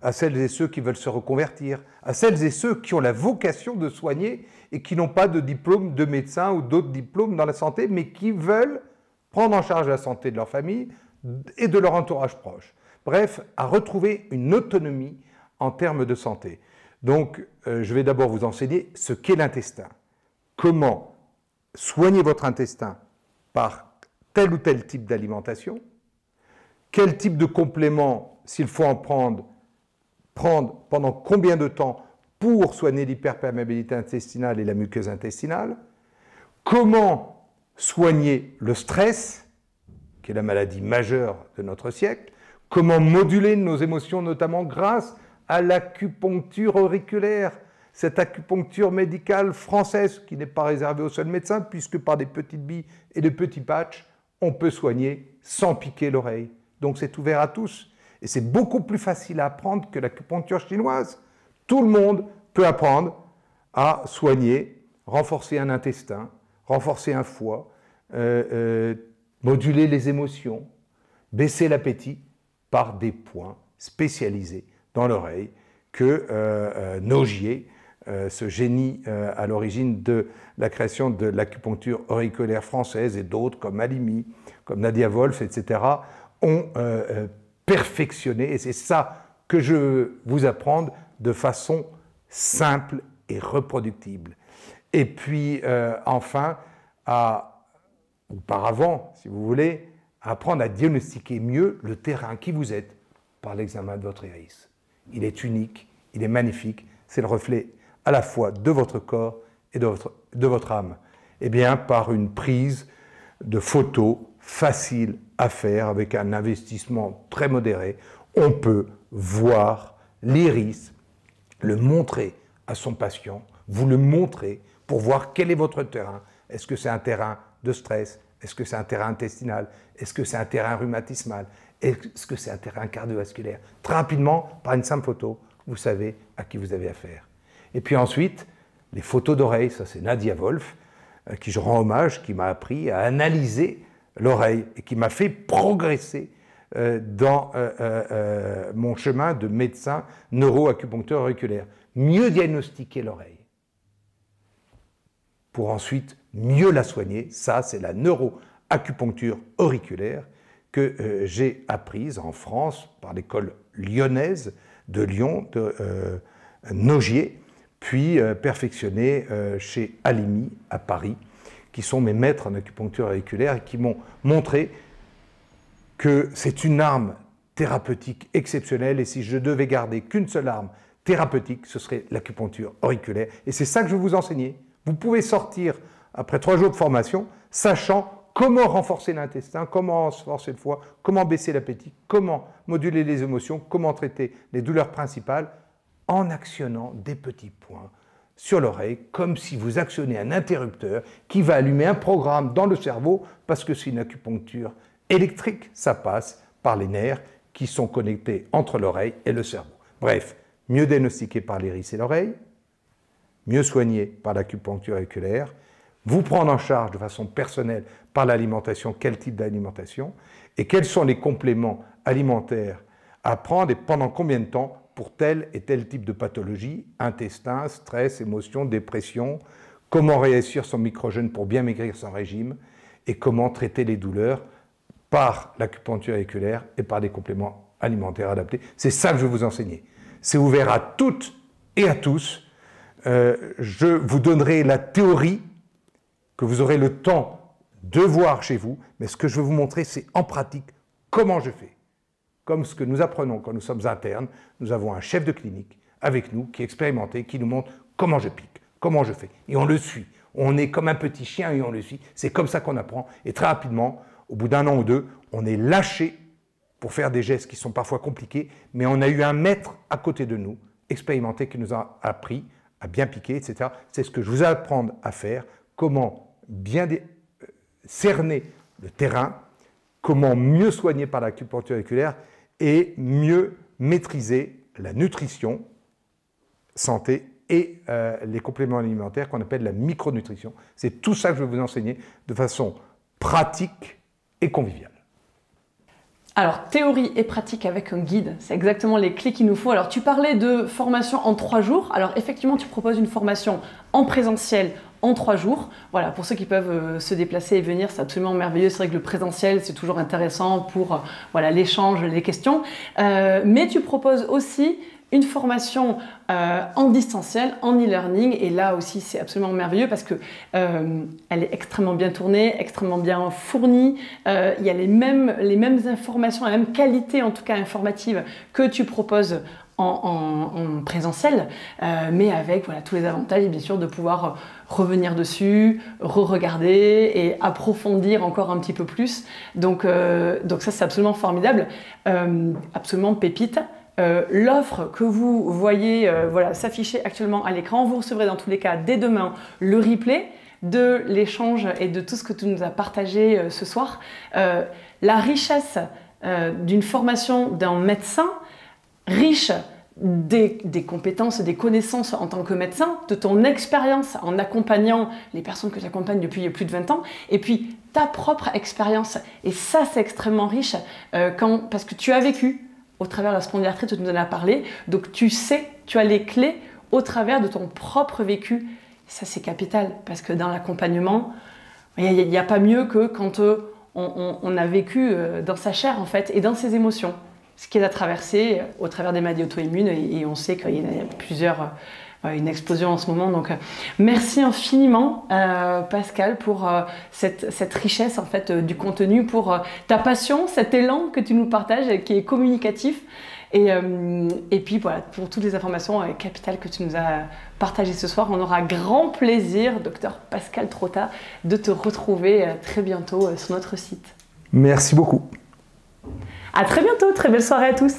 à celles et ceux qui veulent se reconvertir, à celles et ceux qui ont la vocation de soigner et qui n'ont pas de diplôme de médecin ou d'autres diplômes dans la santé, mais qui veulent prendre en charge la santé de leur famille et de leur entourage proche. Bref, à retrouver une autonomie en termes de santé. Donc, je vais d'abord vous enseigner ce qu'est l'intestin. Comment soigner votre intestin par tel ou tel type d'alimentation, quel type de complément, s'il faut en prendre pendant combien de temps pour soigner l'hyperperméabilité intestinale et la muqueuse intestinale, comment soigner le stress, qui est la maladie majeure de notre siècle, comment moduler nos émotions, notamment grâce à l'acupuncture auriculaire, cette acupuncture médicale française qui n'est pas réservée aux seuls médecins, puisque par des petites billes et des petits patchs, on peut soigner sans piquer l'oreille. Donc c'est ouvert à tous. Et c'est beaucoup plus facile à apprendre que l'acupuncture chinoise. Tout le monde peut apprendre à soigner, renforcer un intestin, renforcer un foie, moduler les émotions, baisser l'appétit par des points spécialisés dans l'oreille que Nogier, ce génie à l'origine de la création de l'acupuncture auriculaire française et d'autres comme Alimi, comme Nadia Wolf, etc., ont perfectionné. Et c'est ça que je veux vous apprendre de façon simple et reproductible. Et puis, enfin, auparavant, si vous voulez, apprendre à diagnostiquer mieux le terrain qui vous êtes par l'examen de votre iris. Il est unique, il est magnifique, c'est le reflet à la fois de votre corps et de votre âme. Eh bien, par une prise de photos facile à faire avec un investissement très modéré, on peut voir l'iris, le montrer à son patient, vous le montrer pour voir quel est votre terrain. Est-ce que c'est un terrain de stress? Est-ce que c'est un terrain intestinal? Est-ce que c'est un terrain rhumatismal? Est-ce que c'est un terrain cardiovasculaire? Très rapidement, par une simple photo, vous savez à qui vous avez affaire. Et puis ensuite, les photos d'oreille, ça c'est Nadia Wolf, qui je rends hommage, qui m'a appris à analyser l'oreille et qui m'a fait progresser dans mon chemin de médecin neuroacupuncteur auriculaire. Mieux diagnostiquer l'oreille pour ensuite mieux la soigner, ça c'est la neuroacupuncture auriculaire que j'ai apprise en France par l'école lyonnaise de Lyon, de Nogier, puis perfectionnée chez Alimi à Paris, qui sont mes maîtres en acupuncture auriculaire et qui m'ont montré que c'est une arme thérapeutique exceptionnelle et si je devais garder qu'une seule arme thérapeutique, ce serait l'acupuncture auriculaire. Et c'est ça que je vais vous enseigner. Vous pouvez sortir après 3 jours de formation, sachant comment renforcer l'intestin, comment renforcer le foie, comment baisser l'appétit, comment moduler les émotions, comment traiter les douleurs principales, en actionnant des petits points sur l'oreille, comme si vous actionnez un interrupteur qui va allumer un programme dans le cerveau, parce que c'est une acupuncture électrique, ça passe par les nerfs qui sont connectés entre l'oreille et le cerveau. Bref, mieux diagnostiqué par l'iris et l'oreille, mieux soigné par l'acupuncture auriculaire, vous prendre en charge de façon personnelle par l'alimentation, quel type d'alimentation, et quels sont les compléments alimentaires à prendre et pendant combien de temps pour tel et tel type de pathologie, intestin, stress, émotion, dépression, comment réussir son microgène pour bien maigrir son régime, et comment traiter les douleurs par l'acupuncture auriculaire et par des compléments alimentaires adaptés. C'est ça que je vais vous enseigner. C'est ouvert à toutes et à tous. Je vous donnerai la théorie que vous aurez le temps de voir chez vous, mais ce que je vais vous montrer, c'est en pratique comment je fais. comme ce que nous apprenons quand nous sommes internes. Nous avons un chef de clinique avec nous qui est expérimenté, qui nous montre comment je pique, comment je fais. Et on le suit. On est comme un petit chien et on le suit. C'est comme ça qu'on apprend. Et très rapidement, au bout d'1 an ou 2, on est lâché pour faire des gestes qui sont parfois compliqués, mais on a eu un maître à côté de nous, expérimenté, qui nous a appris à bien piquer, etc. C'est ce que je vous apprends à faire, comment bien cerner le terrain, comment mieux soigner par l'acupuncture auriculaire et mieux maîtriser la nutrition, santé et les compléments alimentaires qu'on appelle la micronutrition. C'est tout ça que je vais vous enseigner de façon pratique et conviviale. Alors, théorie et pratique avec un guide, c'est exactement les clés qu'il nous faut. Alors, tu parlais de formation en 3 jours. Alors, effectivement, tu proposes une formation en présentiel en 3 jours. Voilà, pour ceux qui peuvent se déplacer et venir, c'est absolument merveilleux. C'est vrai que le présentiel, c'est toujours intéressant pour voilà, l'échange, les questions. Mais tu proposes aussi une formation en distanciel, en e-learning, et là aussi c'est absolument merveilleux parce que elle est extrêmement bien tournée, extrêmement bien fournie, il y a les mêmes informations, la même qualité en tout cas informative que tu proposes en présentiel, mais avec voilà, tous les avantages et bien sûr de pouvoir revenir dessus, re-regarder et approfondir encore un petit peu plus. Donc ça c'est absolument formidable, absolument pépite. L'offre que vous voyez voilà, s'afficher actuellement à l'écran, vous recevrez dans tous les cas dès demain le replay de l'échange et de tout ce que tu nous as partagé ce soir. La richesse d'une formation d'un médecin, riche des compétences, des connaissances en tant que médecin, de ton expérience en accompagnant les personnes que tu accompagnes depuis plus de 20 ans, et puis ta propre expérience. Et ça, c'est extrêmement riche parce que tu as vécu au travers de la spondylarthrite, tu nous en as parlé, donc tu sais, tu as les clés au travers de ton propre vécu. Ça, c'est capital, parce que dans l'accompagnement, il n'y a pas mieux que quand on a vécu dans sa chair, en fait, et dans ses émotions, ce qu'il a traversé au travers des maladies auto-immunes, et on sait qu'il y en a plusieurs, une explosion en ce moment. Donc, merci infiniment, Pascal, pour cette richesse en fait du contenu, pour ta passion, cet élan que tu nous partages, qui est communicatif, et puis voilà, pour toutes les informations capitales que tu nous as partagées ce soir. On aura grand plaisir, Dr Pascal Trotta, de te retrouver très bientôt sur notre site. Merci beaucoup. À très bientôt, très belle soirée à tous.